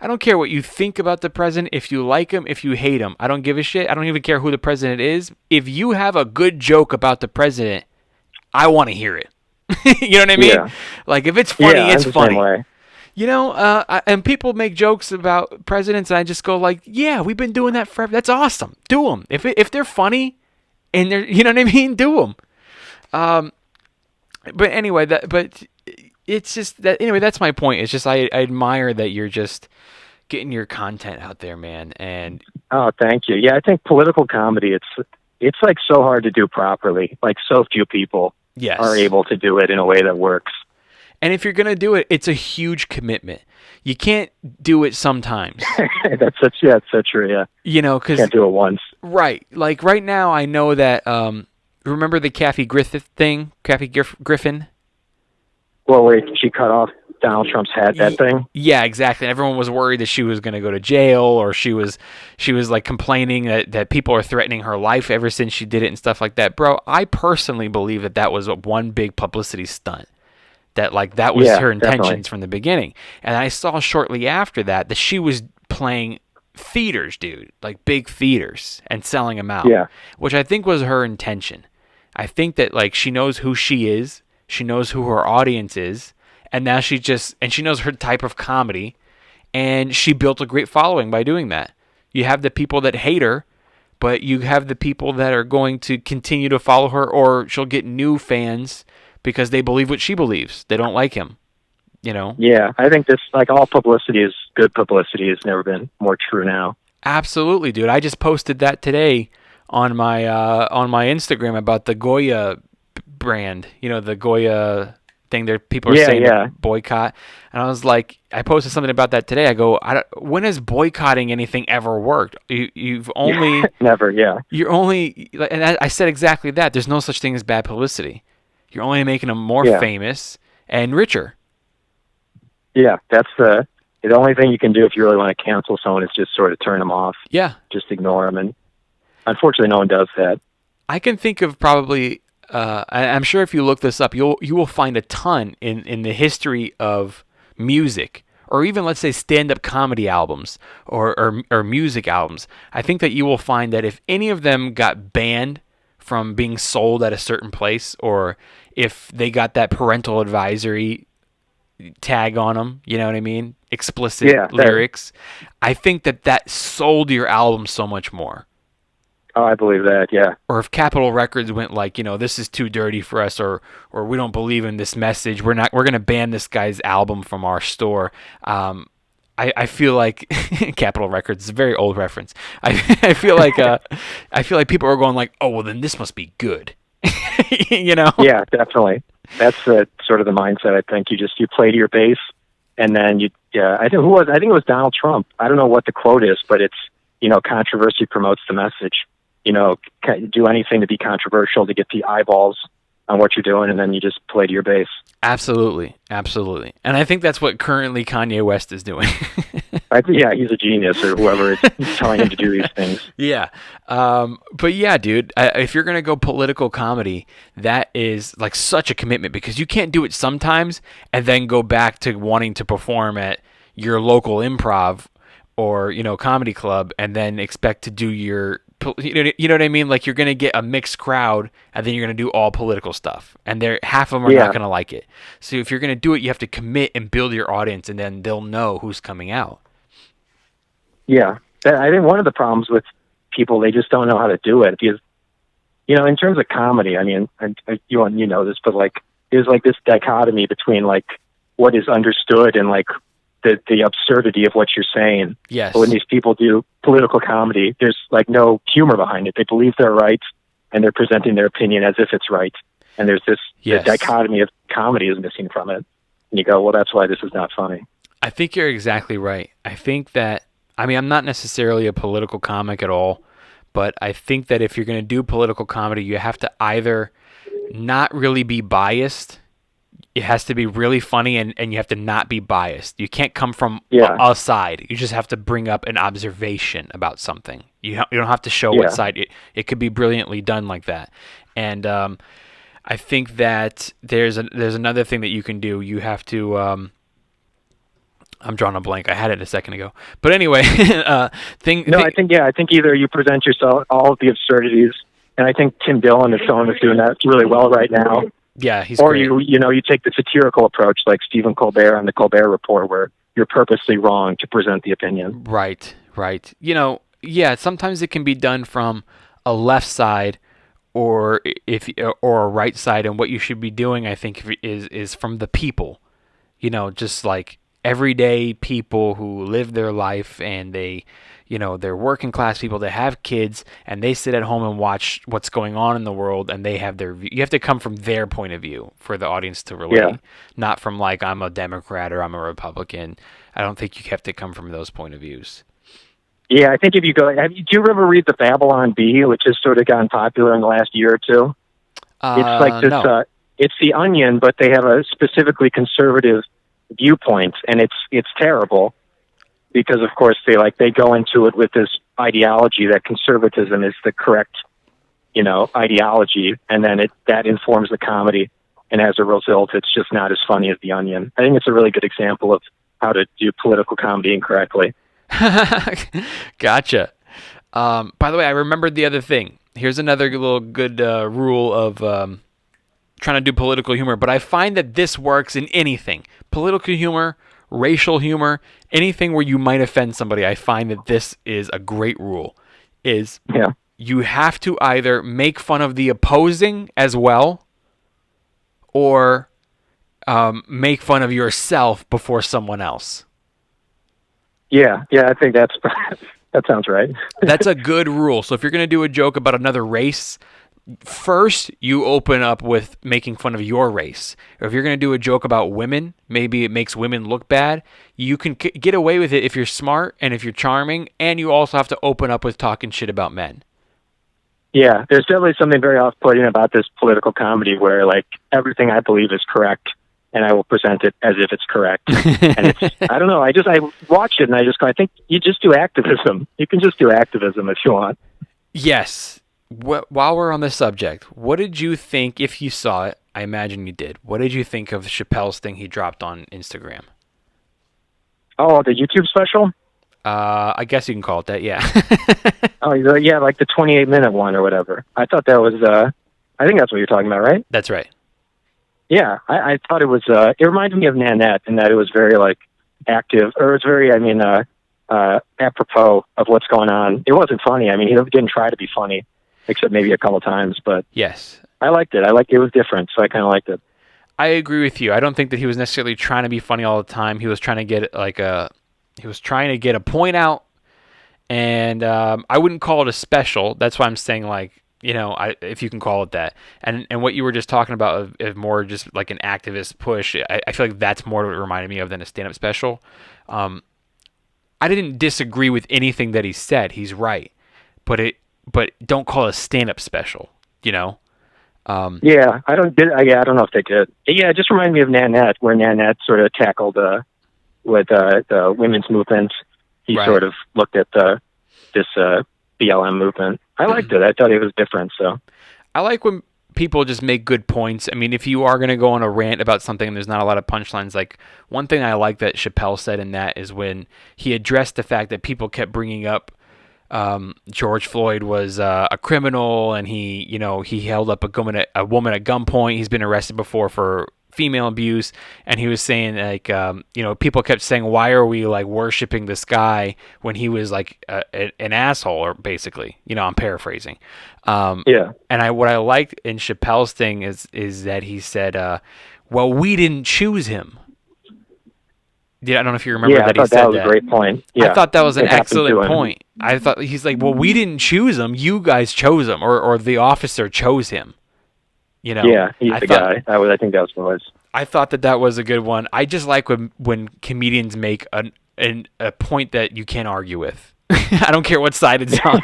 I don't care what you think about the president. If you like him, if you hate him, I don't give a shit. I don't even care who the president is. If you have a good joke about the president, I want to hear it. You know what I mean? Yeah. If it's funny, it's funny. And people make jokes about presidents, and I just go yeah, we've been doing that forever. That's awesome. Do them. If they're funny, and they're, you know what I mean, do them. But anyway, it's just that. Anyway, that's my point. It's just I admire that you're just getting your content out there, man. And thank you. Yeah, I think political comedy, it's so hard to do properly. So few people are able to do it in a way that works. And if you're gonna do it, it's a huge commitment. You can't do it sometimes. That's so true. Yeah. Because can't do it once. Right. Right now, I know that. Remember the Kathy Griffin thing? Kathy Griffin. Well, wait, she cut off Donald Trump's had that thing. Yeah, exactly. Everyone was worried that she was going to go to jail, or she was like complaining that people are threatening her life ever since she did it and stuff like that. Bro, I personally believe that was one big publicity stunt. That was her intentions definitely. from the beginning. And I saw shortly after that she was playing theaters, dude, like big theaters, and selling them out. Yeah. Which I think was her intention. I think that she knows who she is, she knows who her audience is. And now she knows her type of comedy, and she built a great following by doing that. You have the people that hate her, but you have the people that are going to continue to follow her, or she'll get new fans because they believe what she believes. They don't like him, Yeah, I think this, all publicity is good publicity. Has never been more true now. Absolutely, dude. I just posted that today on my Instagram about the Goya brand. The Goya thing that people are saying to boycott, and I was like, I posted something about that today. I go, when has boycotting anything ever worked? You've only never, You're only, and I said exactly that. There's no such thing as bad publicity. You're only making them more famous and richer. Yeah, that's the only thing you can do if you really want to cancel someone is just sort of turn them off. Yeah, just ignore them, and unfortunately, no one does that. I can think of probably. I'm sure if you look this up, you will find a ton in the history of music, or even let's say stand-up comedy albums or music albums. I think that you will find that if any of them got banned from being sold at a certain place, or if they got that parental advisory tag on them, you know what I mean? Explicit lyrics. I think that sold your album so much more. Oh, I believe that, yeah. Or if Capitol Records went this is too dirty for us, or we don't believe in this message, we're going to ban this guy's album from our store. I feel like Capitol Records is a very old reference. I feel like people are going oh, well, then this must be good. Yeah, definitely. That's sort of the mindset. I think you play to your base, and then I think it was Donald Trump. I don't know what the quote is, but it's controversy promotes the message. Do anything to be controversial to get the eyeballs on what you're doing, and then you just play to your base. Absolutely. And I think that's what currently Kanye West is doing. He's a genius, or whoever is telling him to do these things. Yeah. But yeah, dude, if you're going to go political comedy, that is such a commitment, because you can't do it sometimes and then go back to wanting to perform at your local improv or, comedy club and then expect to do your, you know what I mean? You're going to get a mixed crowd, and then you're going to do all political stuff, and half of them are not going to like it. So if you're going to do it, you have to commit and build your audience, and then they'll know who's coming out. Yeah. I think one of the problems with people, they just don't know how to do it, because, in terms of comedy, I mean, you know this, but there's this dichotomy between what is understood and the absurdity of what you're saying. Yes. But when these people do political comedy, there's no humor behind it. They believe they're right, and they're presenting their opinion as if it's right. And there's this the dichotomy of comedy is missing from it. And you go, well, that's why this is not funny. I think you're exactly right. I think that, I'm not necessarily a political comic at all, but I think that if you're going to do political comedy, you have to either not really be biased. It has to be really funny, and you have to not be biased. You can't come from a side. You just have to bring up an observation about something. You don't have to show what side. It could be brilliantly done like that. And I think that there's another thing that you can do. You have to I'm drawing a blank. I had it a second ago. But anyway, I think either you present yourself all of the absurdities, and I think Tim Dillon is someone who's doing that really well right now. Yeah, he's or great. you take the satirical approach like Stephen Colbert on the Colbert Report, where you're purposely wrong to present the opinion. Right. Sometimes it can be done from a left side or a right side, and what you should be doing, I think, is from the people. Just everyday people who live their life, and they're working class people that have kids, and they sit at home and watch what's going on in the world, and they have their view. You have to come from their point of view for the audience to relate, not from I'm a Democrat or I'm a Republican. I don't think you have to come from those point of views. Yeah, I think if you go, do you ever read the Babylon Bee, which has sort of gotten popular in the last year or two? It's this, no. It's The Onion, but they have a specifically conservative viewpoints, and it's terrible because, of course, they go into it with this ideology that conservatism is the correct, ideology, and then that informs the comedy, and as a result, it's just not as funny as The Onion. I think it's a really good example of how to do political comedy incorrectly. Gotcha. By the way, I remembered the other thing. Here's another little good rule of trying to do political humor, but I find that this works in anything. Political humor, racial humor, anything where you might offend somebody. I find that this is a great rule. You have to either make fun of the opposing as well, or make fun of yourself before someone else. Yeah, I think that sounds right. That's a good rule. So if you're going to do a joke about another race, first you open up with making fun of your race. Or if you're going to do a joke about women, maybe it makes women look bad, you can get away with it if you're smart and if you're charming, and you also have to open up with talking shit about men. Yeah, there's definitely something very off-putting about this political comedy where, everything I believe is correct, and I will present it as if it's correct. And I don't know, I watch it, and I think you just do activism. You can just do activism if you want. Yes. While we're on the subject, what did you think, if you saw it, I imagine you did, what did you think of Chappelle's thing he dropped on Instagram? Oh, the YouTube special? I guess you can call it that, yeah. Oh, yeah, like the 28-minute one or whatever. I thought that was, I think that's what you're talking about, right? That's right. Yeah, I thought it was, it reminded me of Nanette in that it was very, active, or it was very, apropos of what's going on. It wasn't funny. He didn't try to be funny, except maybe a couple times, but yes, I liked it. It was different, so I kind of liked it. I agree with you. I don't think that he was necessarily trying to be funny all the time. He was trying to get a point out, and I wouldn't call it a special. That's why I'm saying, if you can call it that. And what you were just talking about is more just like an activist push. I feel like that's more what it reminded me of than a stand-up special. I didn't disagree with anything that he said. He's right, but don't call it a stand-up special. Yeah, I don't know if they did. Yeah, it just reminded me of Nanette, where Nanette sort of tackled with the women's movement. He sort of looked at this BLM movement. I liked it. I thought it was different. So I like when people just make good points. If you are going to go on a rant about something and there's not a lot of punchlines, one thing I like that Chappelle said in that is when he addressed the fact that people kept bringing up George Floyd was a criminal, and he held up a woman at gunpoint. He's been arrested before for female abuse, and he was saying people kept saying, why are we worshiping this guy when he was an asshole, or basically, I'm paraphrasing. And what I liked in Chappelle's thing is that he said, well, we didn't choose him. Yeah, I don't know if you remember that he said that. That was a great point. Yeah, I thought that was an excellent point. I thought he's like, well, we didn't choose him. You guys chose him, or the officer chose him. Yeah, he's the guy. I think that was what it was. I thought that was a good one. I just like when comedians make a point that you can't argue with. I don't care what side it's on.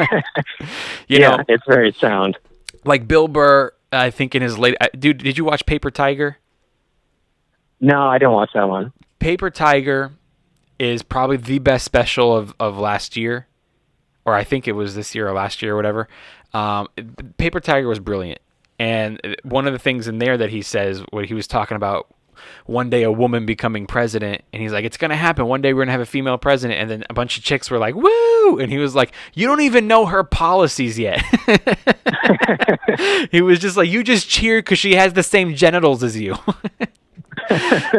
It's very sound. Like Bill Burr, I think in his late... Dude, did you watch Paper Tiger? No, I didn't watch that one. Paper Tiger is probably the best special of last year. Or I think it was this year or last year or whatever. Paper Tiger was brilliant. And one of the things in there that he says, what he was talking about, one day a woman becoming president, and he's like, it's going to happen. One day we're going to have a female president. And then a bunch of chicks were like, woo! And he was like, you don't even know her policies yet. He was just like, you just cheer because she has the same genitals as you.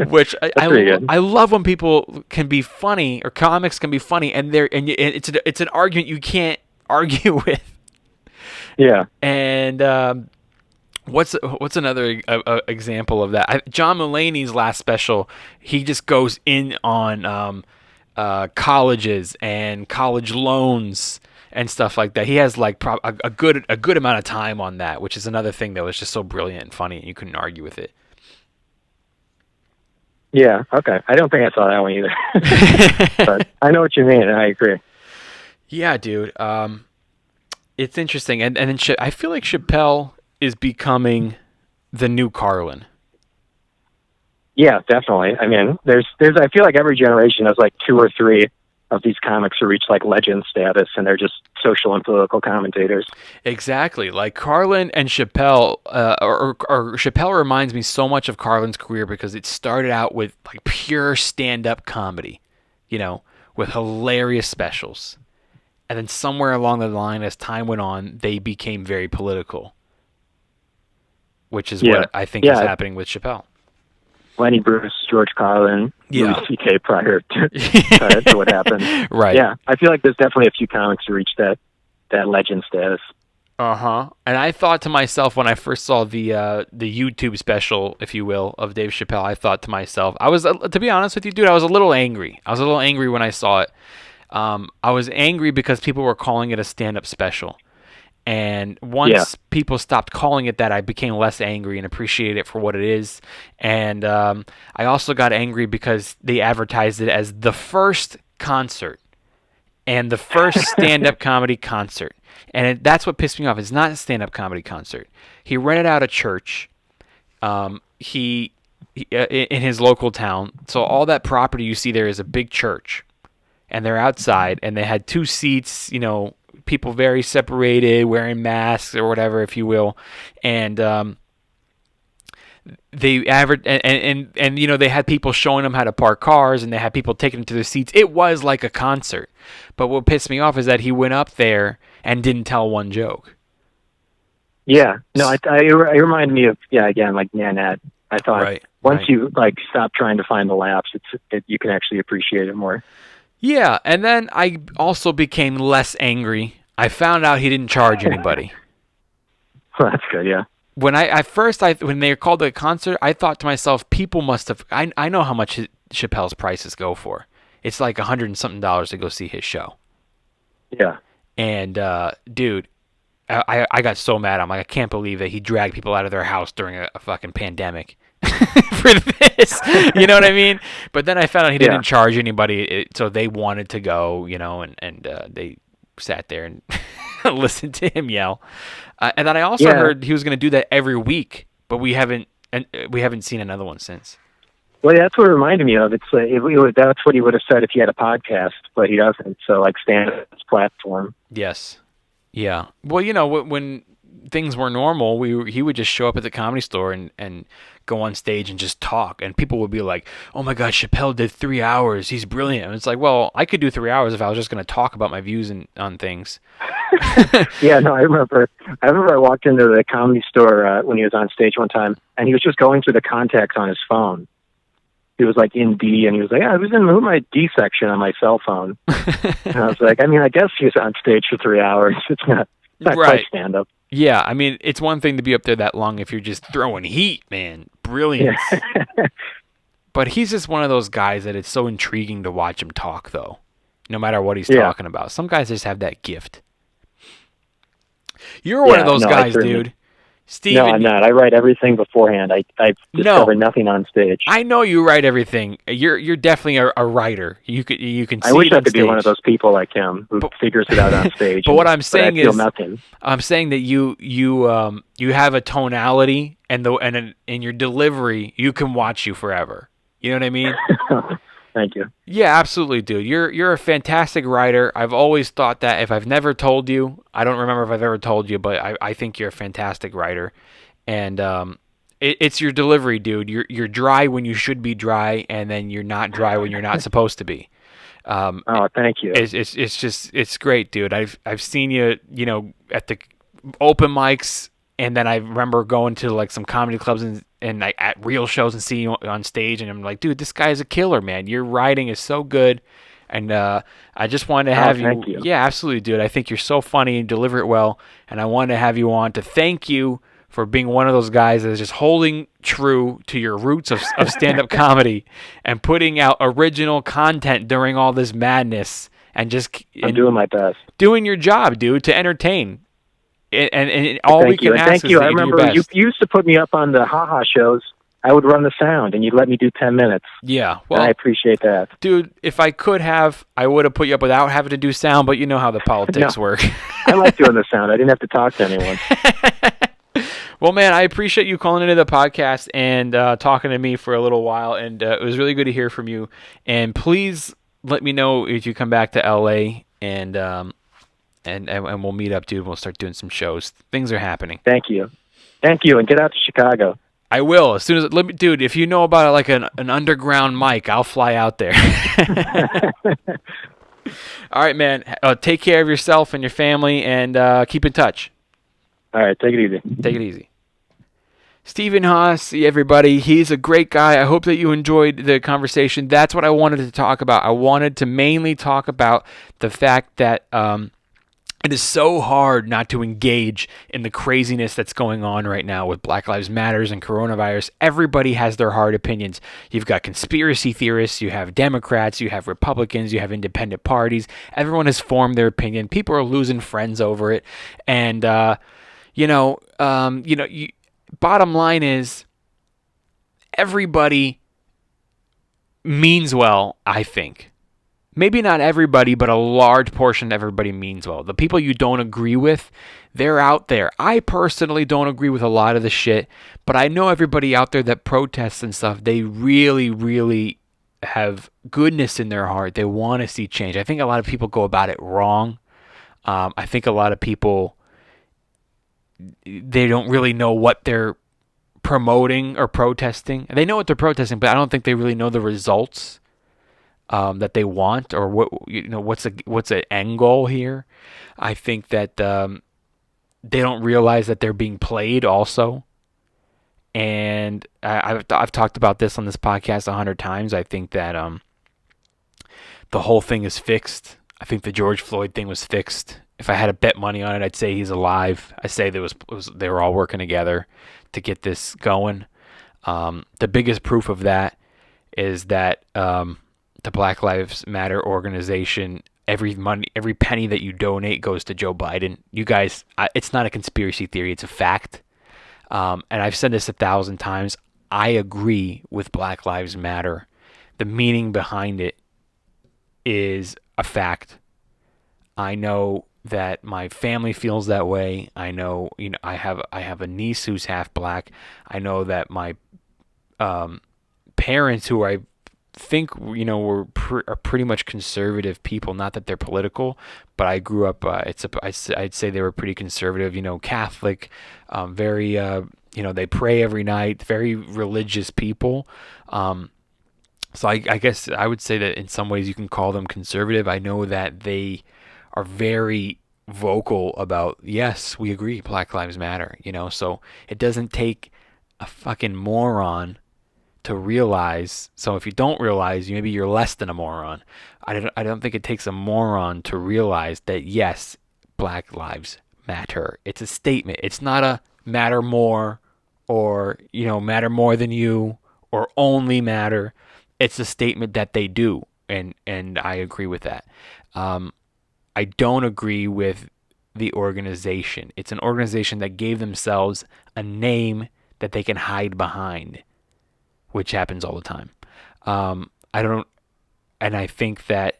Which I love when people can be funny, or comics can be funny, and it's an argument you can't argue with. Yeah. And what's another example of that? John Mulaney's last special, he just goes in on colleges and college loans and stuff like that. He has a good amount of time on that, which is another thing that was just so brilliant and funny, and you couldn't argue with it. Yeah, okay. I don't think I saw that one either. But I know what you mean, and I agree. Yeah, dude. It's interesting. And then I feel like Chappelle is becoming the new Carlin. Yeah, definitely. I mean, there's. I feel like every generation has like 2 or 3 of these comics who reach like legend status, and they're just social and political commentators. Exactly. Like Carlin and Chappelle, or Chappelle reminds me so much of Carlin's career because it started out with like pure stand-up comedy, with hilarious specials. And then somewhere along the line, as time went on, they became very political, which is what I think is happening with Chappelle. Lenny Bruce, George Carlin, Louis C.K. prior to what happened. Right. Yeah, I feel like there's definitely a few comics who reached that legend status. Uh-huh. And I thought to myself when I first saw the YouTube special, if you will, of Dave Chappelle, I thought to myself, to be honest with you, dude, I was a little angry. I was a little angry when I saw it. I was angry because people were calling it a stand-up special. And once people stopped calling it that, I became less angry and appreciated it for what it is. And I also got angry because they advertised it as the first concert and the first stand-up comedy concert. And that's what pissed me off. It's not a stand-up comedy concert. He rented out a church in his local town. So all that property you see there is a big church. And they're outside, and they had 2 seats, people very separated, wearing masks or whatever, if you will. And they they had people showing them how to park cars, and they had people taking them to their seats. It was like a concert. But what pissed me off is that he went up there and didn't tell one joke. Yeah. No, it reminded me of, again, like Nanette. I thought once you like stop trying to find the laughs, you can actually appreciate it more. Yeah, and then I also became less angry. I found out he didn't charge anybody. Well, that's good, yeah. When when they called it a concert, I thought to myself, people must have. I know how much Chappelle's prices go for. It's like $100 and something to go see his show. Yeah. And dude, I got so mad. I'm like, I can't believe that he dragged people out of their house during a fucking pandemic. For this, you know what I mean? But then I found out he didn't charge anybody, so they wanted to go, and they sat there and listened to him yell. And then I also heard he was going to do that every week, but we haven't seen another one since. Well, that's what it reminded me of. It's that's what he would have said if he had a podcast, but he doesn't. So like stand up his platform. Yes. Yeah. Well, when things were normal, he would just show up at the Comedy Store and go on stage and just talk, and people would be like, "Oh my God, Chappelle did 3 hours. He's brilliant." And it's like, well, I could do 3 hours if I was just going to talk about my views on things. Yeah, no, I remember I walked into the Comedy Store when he was on stage one time, and he was just going through the contacts on his phone. He was like in D, and he was like, I was in my D section on my cell phone. And I was like, I guess he was on stage for 3 hours. It's not quite stand-up. Yeah, it's one thing to be up there that long if you're just throwing heat, man. Brilliant. Yeah. But he's just one of those guys that it's so intriguing to watch him talk, though, no matter what he's talking about. Some guys just have that gift. You're one of those guys, dude. Steven, no, I'm not. I write everything beforehand. I discover nothing on stage. I know you write everything. You're definitely a writer. You can see. I wish I could stage. be one of those people like him who figures it out on stage. But what I'm saying is, nothing. I'm saying that you have a tonality and in your delivery, you can watch you forever. You know what I mean? Thank you. Yeah, absolutely, dude. You're a fantastic writer. I've always thought that. If I've never told you, I don't remember if I've ever told you, but I think you're a fantastic writer. And it's your delivery, dude. You're dry when you should be dry, and then you're not dry when you're not supposed to be. Thank you. It's great, dude. I've seen you, at the open mics, and then I remember going to like some comedy clubs and like at real shows and seeing you on stage, and I'm like, dude, this guy's a killer, man. Your writing is so good, and I just wanted to have thank you. Yeah, absolutely, dude. I think you're so funny and deliver it well, and I wanted to have you on to thank you for being one of those guys that is just holding true to your roots of stand-up comedy and putting out original content during all this madness, and I'm doing my best, doing your job, dude, to entertain. And all we can ask is that you do your best. I remember you used to put me up on the Ha shows. I would run the sound, and you'd let me do 10 minutes. Yeah, well, and I appreciate that. Dude, if I could have, I would have put you up without having to do sound, but you know how the politics work. I like doing the sound. I didn't have to talk to anyone. Well, man, I appreciate you calling into the podcast and talking to me for a little while, and it was really good to hear from you. And please let me know if you come back to LA, and we'll meet up, dude. We'll start doing some shows. Things are happening. Thank you, and get out to Chicago. I will as soon as dude. If you know about like an underground mic, I'll fly out there. All right, man. Take care of yourself and your family, and keep in touch. All right, take it easy. Take it easy. Stephen Haas, everybody. He's a great guy. I hope that you enjoyed the conversation. That's what I wanted to talk about. I wanted to mainly talk about the fact that it is so hard not to engage in the craziness that's going on right now with Black Lives Matters and coronavirus. Everybody has their hard opinions. You've got conspiracy theorists, you have Democrats, you have Republicans, you have independent parties. Everyone has formed their opinion. People are losing friends over it. And, bottom line is everybody means well, I think. Maybe not everybody, but a large portion of everybody means well. The people you don't agree with, they're out there. I personally don't agree with a lot of the shit, but I know everybody out there that protests and stuff, they really, really have goodness in their heart. They want to see change. I think a lot of people go about it wrong. I think a lot of people, they don't really know what they're promoting or protesting. They know what they're protesting, but I don't think they really know the results that they want, or what's the end goal here. I think that they don't realize that they're being played also. And I've talked about this on this podcast 100 times. I think that the whole thing is fixed. I think the George Floyd thing was fixed. If I had to bet money on it, I'd say he's alive. I say they were all working together to get this going. The biggest proof of that is that the Black Lives Matter organization, every penny that you donate goes to Joe Biden. You guys, it's not a conspiracy theory; it's a fact. And I've said this 1,000 times. I agree with Black Lives Matter. The meaning behind it is a fact. I know that my family feels that way. I know, I have a niece who's half black. I know that my parents, who I think are pretty much conservative people. Not that they're political, but I grew up. I'd say they were pretty conservative. Catholic, very. They pray every night. Very religious people. So I guess I would say that in some ways you can call them conservative. I know that they are very vocal about, yes, we agree, Black Lives Matter. So it doesn't take a fucking moron to realize. So if you don't realize, maybe you're less than a moron. I don't think it takes a moron to realize that, yes, Black Lives Matter. It's a statement. It's not a matter more, or matter more than you, or only matter. It's a statement that they do, and I agree with that. I don't agree with the organization. It's an organization that gave themselves a name that they can hide behind, which happens all the time. I think that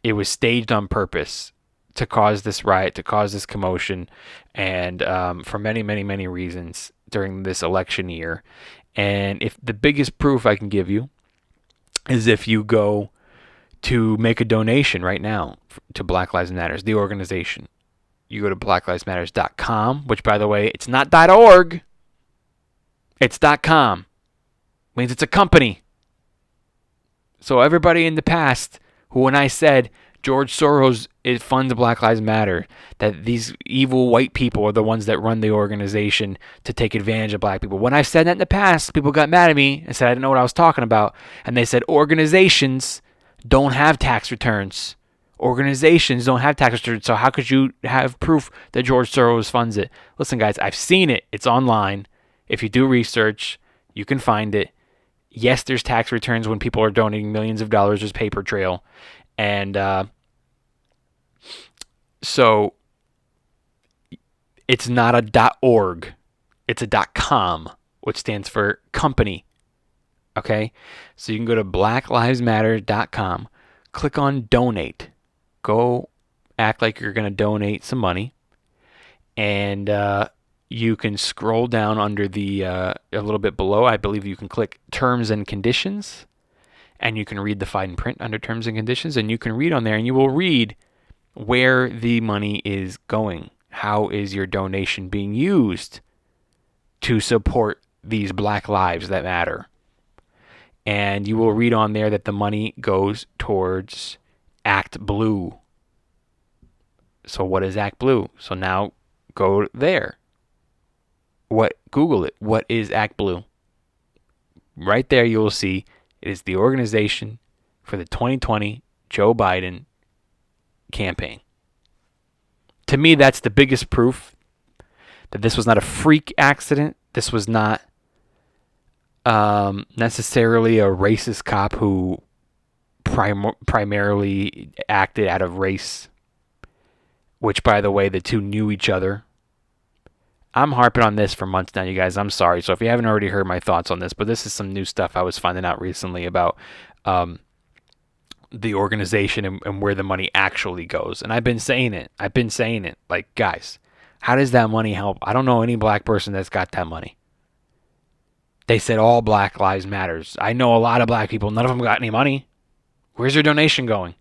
it was staged on purpose to cause this riot, to cause this commotion, and for many, many, many reasons during this election year. And if the biggest proof I can give you is if you go to make a donation right now to Black Lives Matter, the organization. You go to blacklivesmatters.com, which, by the way, it's not .org. It's .com. Means it's a company. So everybody in the past, when I said George Soros funds Black Lives Matter, that these evil white people are the ones that run the organization to take advantage of black people. When I said that in the past, people got mad at me and said I didn't know what I was talking about. And they said organizations don't have tax returns. Organizations don't have tax returns, so how could you have proof that George Soros funds it? Listen, guys, I've seen it. It's online. If you do research, you can find it. Yes, there's tax returns when people are donating millions of dollars. There's paper trail. And so it's not a .org. It's a .com, which stands for company. Okay? So you can go to blacklivesmatter.com, click on donate. Go act like you're going to donate some money. And you can scroll down under the a little bit below. I believe you can click terms and conditions, and you can read the fine print under terms and conditions, and you can read on there, and you will read where the money is going. How is your donation being used to support these Black lives that matter? And you will read on there that the money goes towards Act Blue. So what is Act Blue? So now go there. Google it. What is Act Blue? Right there you will see it is the organization for the 2020 Joe Biden campaign. To me, that's the biggest proof that this was not a freak accident. This was not necessarily a racist cop who primarily acted out of race, which, by the way, the two knew each other. I'm harping on this for months now, you guys. I'm sorry. So if you haven't already heard my thoughts on this, but this is some new stuff I was finding out recently about the organization and where the money actually goes. And I've been saying it. Like, guys, how does that money help? I don't know any black person that's got that money. They said all Black Lives Matters. I know a lot of black people. None of them got any money. Where's your donation going?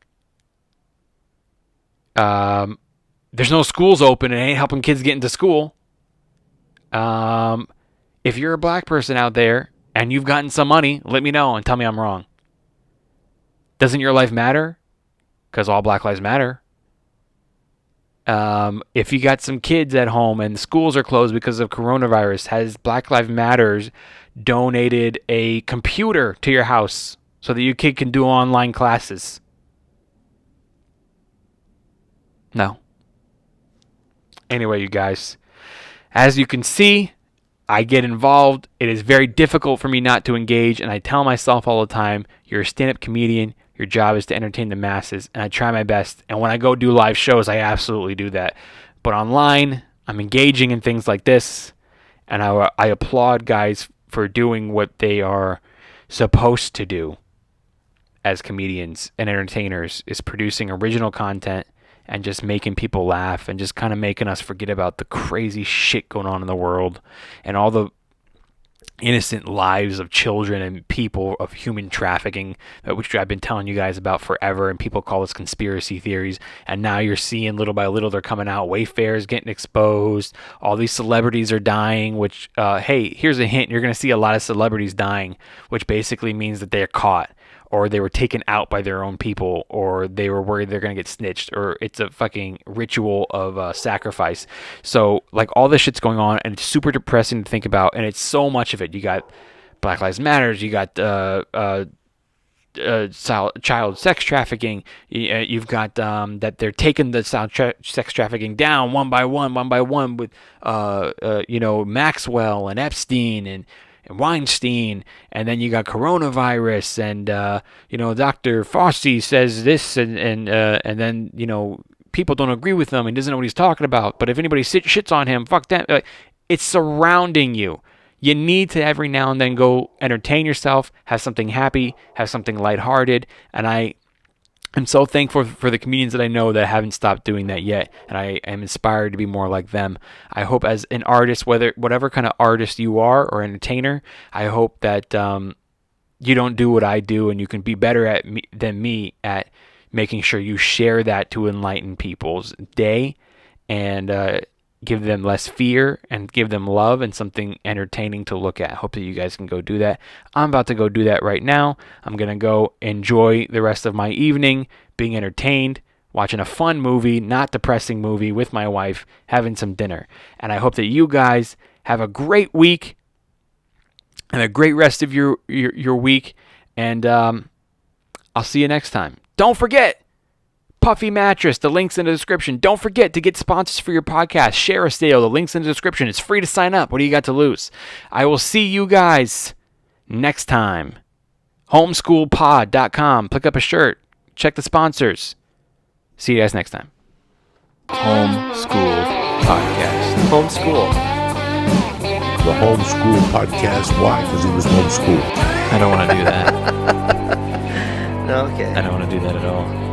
There's no schools open. It ain't helping kids get into school. If you're a black person out there and you've gotten some money, let me know and tell me I'm wrong. Doesn't your life matter? Because all Black Lives Matter. If you got some kids at home and schools are closed because of coronavirus, has Black Lives Matters donated a computer to your house so that your kid can do online classes? No. Anyway, you guys, as you can see, I get involved. It is very difficult for me not to engage, and I tell myself all the time, you're a stand-up comedian. Your job is to entertain the masses, and I try my best. And when I go do live shows, I absolutely do that. But online, I'm engaging in things like this, and I applaud guys for doing what they are supposed to do as comedians and entertainers, is producing original content and just making people laugh and just kind of making us forget about the crazy shit going on in the world and all the innocent lives of children and people, of human trafficking, which I've been telling you guys about forever, and people call this conspiracy theories. And now you're seeing little by little they're coming out. Wayfair is getting exposed. All these celebrities are dying, which, hey, here's a hint. You're going to see a lot of celebrities dying, which basically means that they're caught, or they were taken out by their own people, or they were worried they're going to get snitched, or it's a fucking ritual of sacrifice. So, like, all this shit's going on, and it's super depressing to think about, and it's so much of it. You got Black Lives Matters, you got child sex trafficking, you've got that they're taking the sex trafficking down one by one with, Maxwell and Epstein and Weinstein, and then you got coronavirus, and Dr. Fauci says this, and then people don't agree with him and doesn't know what he's talking about. But if anybody shits on him, fuck them. It's surrounding you. You need to every now and then go entertain yourself, have something happy, have something lighthearted, and I'm so thankful for the comedians that I know that haven't stopped doing that yet, and I am inspired to be more like them. I hope as an artist, whatever kind of artist you are or entertainer, I hope that you don't do what I do, and you can be better than me at making sure you share that to enlighten people's day and give them less fear and give them love and something entertaining to look at. I hope that you guys can go do that. I'm about to go do that right now. I'm going to go enjoy the rest of my evening being entertained, watching a fun movie, not depressing movie with my wife, having some dinner. And I hope that you guys have a great week and a great rest of your week. And I'll see you next time. Don't forget, Puffy Mattress, the link's in the description. Don't forget to get sponsors for your podcast. Share a sale, the link's in the description. It's free to sign up. What do you got to lose? I will see you guys next time. Homeschoolpod.com. Pick up a shirt. Check the sponsors. See you guys next time. Homeschool Podcast. Homeschool. The homeschool podcast. Why? Because he was homeschooled. I don't want to do that. Okay. I don't want to do that at all.